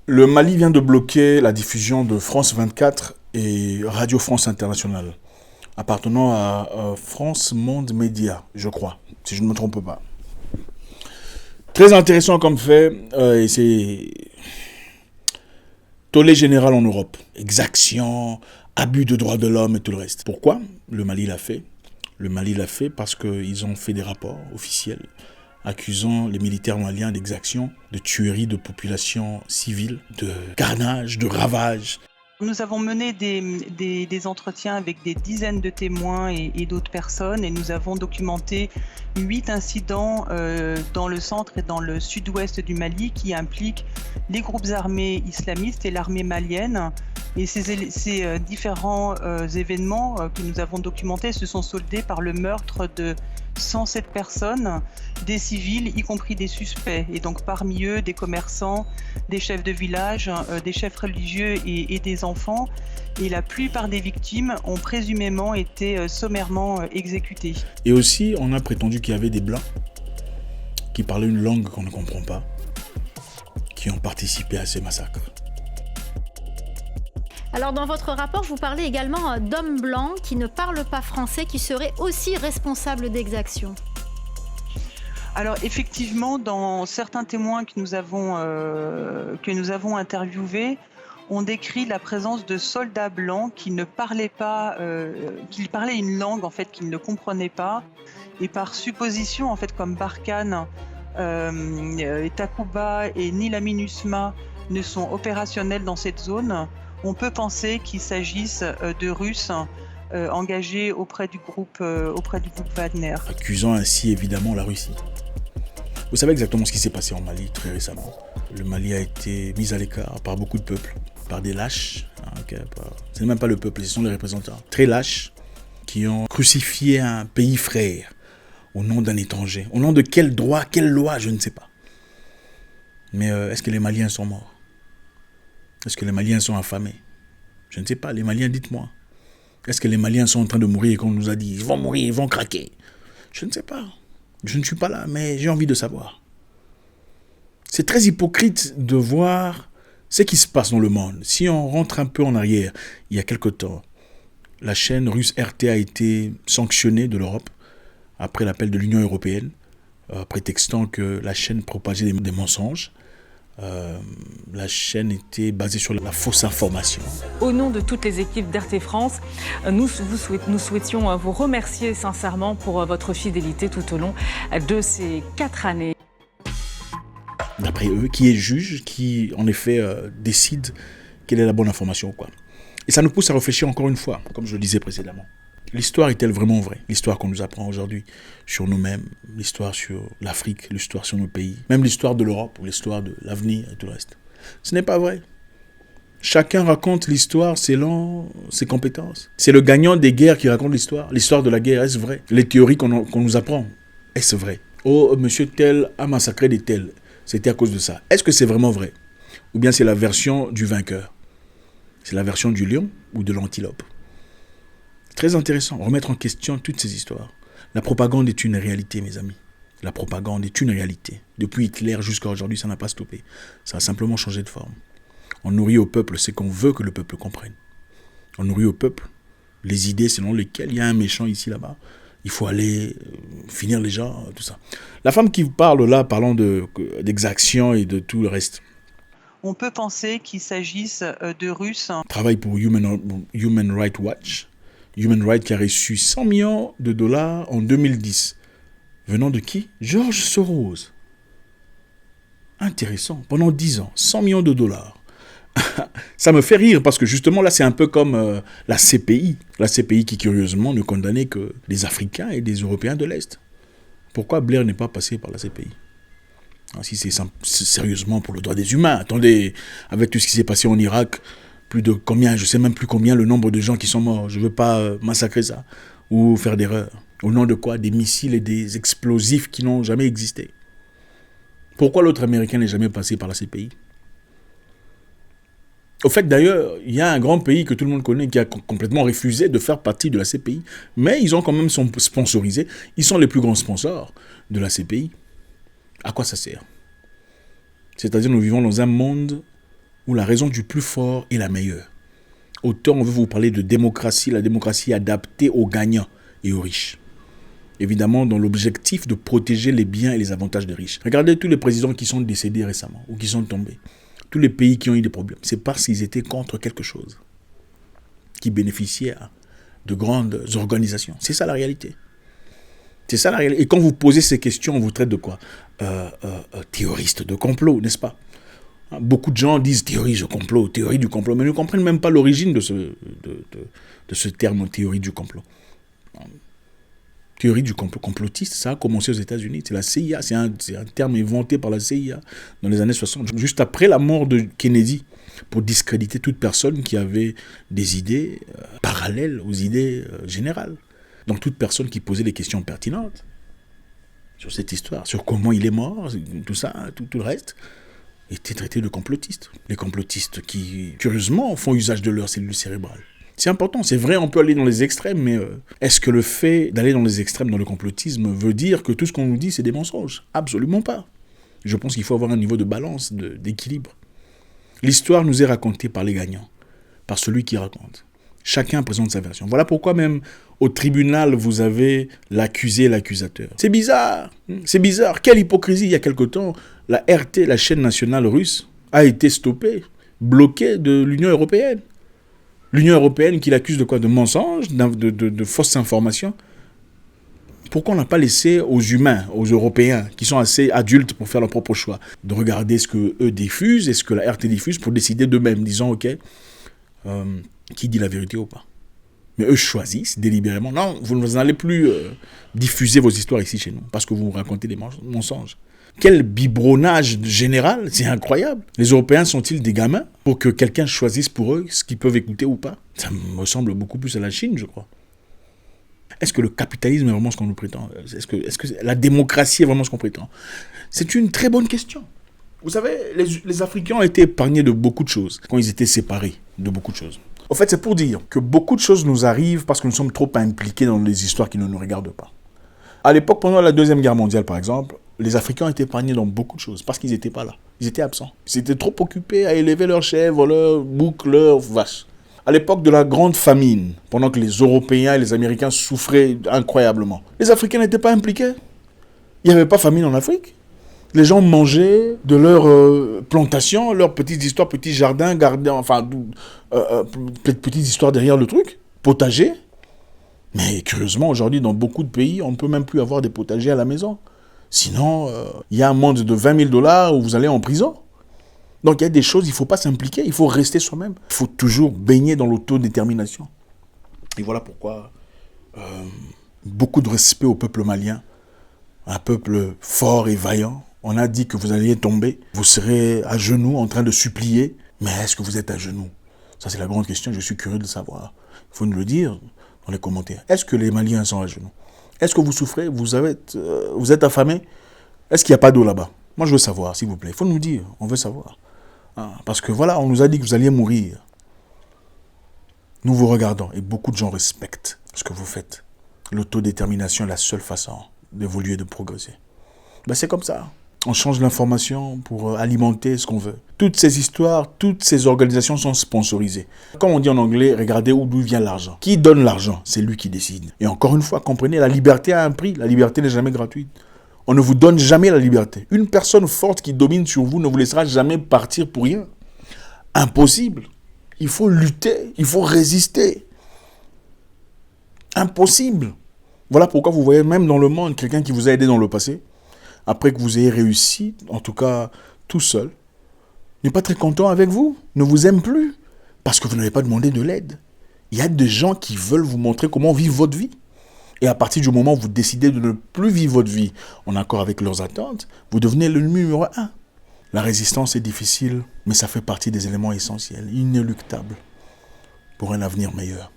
Le Mali vient de bloquer la diffusion de France 24 et Radio France Internationale, appartenant à France Monde Média, je crois, si je ne me trompe pas. Très intéressant comme fait, et c'est tollé général en Europe. Exactions, abus de droits de l'homme et tout le reste. Pourquoi le Mali l'a fait? Le Mali l'a fait parce qu'ils ont fait des rapports officiels accusant les militaires maliens d'exactions, de tueries de populations civiles, de carnage, de ravages. Nous avons mené des entretiens avec des dizaines de témoins et d'autres personnes et nous avons documenté 8 incidents dans le centre et dans le sud-ouest du Mali qui impliquent les groupes armés islamistes et l'armée malienne. Et ces différents événements que nous avons documentés se sont soldés par le meurtre de 107 personnes, des civils, y compris des suspects. Et donc parmi eux, des commerçants, des chefs de village, des chefs religieux et des enfants. Et la plupart des victimes ont présumément été sommairement exécutées. Et aussi, on a prétendu qu'il y avait des Blancs qui parlaient une langue qu'on ne comprend pas, qui ont participé à ces massacres. Alors dans votre rapport, vous parlez également d'hommes blancs qui ne parlent pas français, qui seraient aussi responsables d'exactions. Alors effectivement, dans certains témoins que nous avons interviewés, on décrit la présence de soldats blancs qui ne parlaient pas, qui parlaient une langue en fait qu'ils ne comprenaient pas, et par supposition en fait comme Barkhane, Takuba et ni la MINUSMA ne sont opérationnels dans cette zone. On peut penser qu'il s'agisse de Russes engagés auprès du groupe Wagner. Accusant ainsi évidemment la Russie. Vous savez exactement ce qui s'est passé en Mali très récemment. Le Mali a été mis à l'écart par beaucoup de peuples, par des lâches. Ce n'est même pas le peuple, ce sont les représentants. Très lâches, qui ont crucifié un pays frère au nom d'un étranger. Au nom de quel droit, quelle loi, je ne sais pas. Mais est-ce que les Maliens sont morts? Est-ce que les Maliens sont affamés? Je ne sais pas, les Maliens, dites-moi. Est-ce que les Maliens sont en train de mourir et qu'on nous a dit ils vont mourir, ils vont craquer? Je ne sais pas. Je ne suis pas là, mais j'ai envie de savoir. C'est très hypocrite de voir ce qui se passe dans le monde. Si on rentre un peu en arrière, il y a quelque temps, la chaîne russe RT a été sanctionnée de l'Europe après l'appel de l'Union européenne, prétextant que la chaîne propageait des mensonges. La chaîne était basée sur la fausse information. Au nom de toutes les équipes d'RT France, nous souhaitions vous remercier sincèrement pour votre fidélité tout au long de ces 4 années. D'après eux, qui est juge, qui en effet décide quelle est la bonne information ou quoi. Et ça nous pousse à réfléchir encore une fois, comme je le disais précédemment. L'histoire est-elle vraiment vraie? L'histoire qu'on nous apprend aujourd'hui sur nous-mêmes, l'histoire sur l'Afrique, l'histoire sur nos pays, même l'histoire de l'Europe, ou l'histoire de l'avenir et tout le reste. Ce n'est pas vrai. Chacun raconte l'histoire selon ses compétences. C'est le gagnant des guerres qui raconte l'histoire. L'histoire de la guerre, est-ce vrai? Les théories qu'on nous apprend, est-ce vrai? Oh, monsieur tel a massacré des tels. C'était à cause de ça. Est-ce que c'est vraiment vrai? Ou bien c'est la version du vainqueur? C'est la version du lion ou de l'antilope? Très intéressant, remettre en question toutes ces histoires. La propagande est une réalité, mes amis. La propagande est une réalité. Depuis Hitler jusqu'à aujourd'hui, ça n'a pas stoppé. Ça a simplement changé de forme. On nourrit au peuple ce qu'on veut que le peuple comprenne. On nourrit au peuple les idées selon lesquelles il y a un méchant ici, là-bas. Il faut aller finir les gens, tout ça. La femme qui parle là, parlant d'exactions et de tout le reste. On peut penser qu'il s'agisse de Russes. Travaille pour Human Rights Watch. Human Rights qui a reçu 100 millions de dollars en 2010. Venant de qui? George Soros. Intéressant. Pendant 10 ans, 100 millions de dollars. Ça me fait rire parce que justement là c'est un peu comme la CPI. La CPI qui curieusement ne condamnait que les Africains et les Européens de l'Est. Pourquoi Blair n'est pas passé par la CPI? Si c'est sérieusement pour le droit des humains. Attendez, avec tout ce qui s'est passé en Irak, plus de combien, je ne sais même plus combien le nombre de gens qui sont morts. Je ne veux pas massacrer ça ou faire d'erreur. Au nom de quoi? Des missiles et des explosifs qui n'ont jamais existé. Pourquoi l'autre Américain n'est jamais passé par la CPI? Au fait, d'ailleurs, il y a un grand pays que tout le monde connaît qui a complètement refusé de faire partie de la CPI. Mais ils ont quand même sponsorisé. Ils sont les plus grands sponsors de la CPI. À quoi ça sert? C'est-à-dire nous vivons dans un monde où la raison du plus fort est la meilleure. Autant on veut vous parler de démocratie, la démocratie adaptée aux gagnants et aux riches. Évidemment, dans l'objectif de protéger les biens et les avantages des riches. Regardez tous les présidents qui sont décédés récemment ou qui sont tombés. Tous les pays qui ont eu des problèmes. C'est parce qu'ils étaient contre quelque chose qui bénéficiait de grandes organisations. C'est ça la réalité. C'est ça la réalité. Et quand vous posez ces questions, on vous traite de quoi ? Théoriste de complot, n'est-ce pas ? Beaucoup de gens disent théorie du complot, mais ne comprennent même pas l'origine de ce terme théorie du complot. Théorie du complot, complotiste, ça a commencé aux États-Unis. C'est la CIA, c'est un terme inventé par la CIA dans les années 60, juste après la mort de Kennedy, pour discréditer toute personne qui avait des idées parallèles aux idées générales. Donc toute personne qui posait des questions pertinentes sur cette histoire, sur comment il est mort, tout ça, tout le reste, était traité de complotistes. Les complotistes qui, curieusement, font usage de leurs cellules cérébrales. C'est important, c'est vrai, on peut aller dans les extrêmes, mais est-ce que le fait d'aller dans les extrêmes dans le complotisme veut dire que tout ce qu'on nous dit, c'est des mensonges ? Absolument pas. Je pense qu'il faut avoir un niveau de balance, d'équilibre. L'histoire nous est racontée par les gagnants, par celui qui raconte. Chacun présente sa version. Voilà pourquoi même au tribunal, vous avez l'accusé et l'accusateur. C'est bizarre, c'est bizarre. Quelle hypocrisie. Il y a quelque temps, la RT, la chaîne nationale russe, a été stoppée, bloquée de l'Union européenne. L'Union européenne qui l'accuse de quoi ? De mensonges, de fausses informations. Pourquoi on n'a pas laissé aux humains, aux Européens, qui sont assez adultes pour faire leur propre choix, de regarder ce qu'eux diffusent et ce que la RT diffuse pour décider d'eux-mêmes, disant, ok, qui dit la vérité ou pas ? Mais eux choisissent délibérément, non, vous n'allez plus diffuser vos histoires ici chez nous, parce que vous racontez des mensonges. Quel biberonnage général, c'est incroyable. Les Européens sont-ils des gamins pour que quelqu'un choisisse pour eux ce qu'ils peuvent écouter ou pas ? Ça me ressemble beaucoup plus à la Chine, je crois. Est-ce que le capitalisme est vraiment ce qu'on nous prétend ? Est-ce que la démocratie est vraiment ce qu'on prétend ? C'est une très bonne question. Vous savez, les Africains ont été épargnés de beaucoup de choses quand ils étaient séparés de beaucoup de choses. En fait, c'est pour dire que beaucoup de choses nous arrivent parce que nous sommes trop impliqués dans les histoires qui ne nous regardent pas. À l'époque, pendant la Deuxième Guerre mondiale, par exemple, les Africains ont été épargnés dans beaucoup de choses parce qu'ils n'étaient pas là. Ils étaient absents. Ils étaient trop occupés à élever leurs chèvres, leurs boucs, leurs vaches. À l'époque de la grande famine, pendant que les Européens et les Américains souffraient incroyablement, les Africains n'étaient pas impliqués. Il n'y avait pas famine en Afrique. Les gens mangeaient de leurs plantations, leurs petites histoires, petits jardins, petites histoires derrière le truc, potager. Mais curieusement, aujourd'hui, dans beaucoup de pays, on ne peut même plus avoir des potagers à la maison. Sinon, il y a un monde de $20 000 où vous allez en prison. Donc il y a des choses, il ne faut pas s'impliquer, il faut rester soi-même. Il faut toujours baigner dans l'autodétermination. Et voilà pourquoi beaucoup de respect au peuple malien, un peuple fort et vaillant. On a dit que vous alliez tomber, vous serez à genoux en train de supplier. Mais est-ce que vous êtes à genoux ? Ça, c'est la grande question, je suis curieux de savoir. Il faut nous le dire dans les commentaires. Est-ce que les Maliens sont à genoux ? Est-ce que vous souffrez ? Vous êtes affamés ? Est-ce qu'il n'y a pas d'eau là-bas ? Moi, je veux savoir, s'il vous plaît. Il faut nous dire, on veut savoir. Parce que voilà, on nous a dit que vous alliez mourir. Nous vous regardons et beaucoup de gens respectent ce que vous faites. L'autodétermination est la seule façon d'évoluer et de progresser. C'est comme ça. On change l'information pour alimenter ce qu'on veut. Toutes ces histoires, toutes ces organisations sont sponsorisées. Comme on dit en anglais, regardez d'où vient l'argent. Qui donne l'argent ? C'est lui qui décide. Et encore une fois, comprenez, la liberté a un prix. La liberté n'est jamais gratuite. On ne vous donne jamais la liberté. Une personne forte qui domine sur vous ne vous laissera jamais partir pour rien. Impossible. Il faut lutter, il faut résister. Impossible. Voilà pourquoi vous voyez même dans le monde quelqu'un qui vous a aidé dans le passé, après que vous ayez réussi, en tout cas tout seul, n'est pas très content avec vous, ne vous aime plus, parce que vous n'avez pas demandé de l'aide. Il y a des gens qui veulent vous montrer comment vivre votre vie. Et à partir du moment où vous décidez de ne plus vivre votre vie en accord avec leurs attentes, vous devenez le numéro 1. La résistance est difficile, mais ça fait partie des éléments essentiels, inéluctables, pour un avenir meilleur.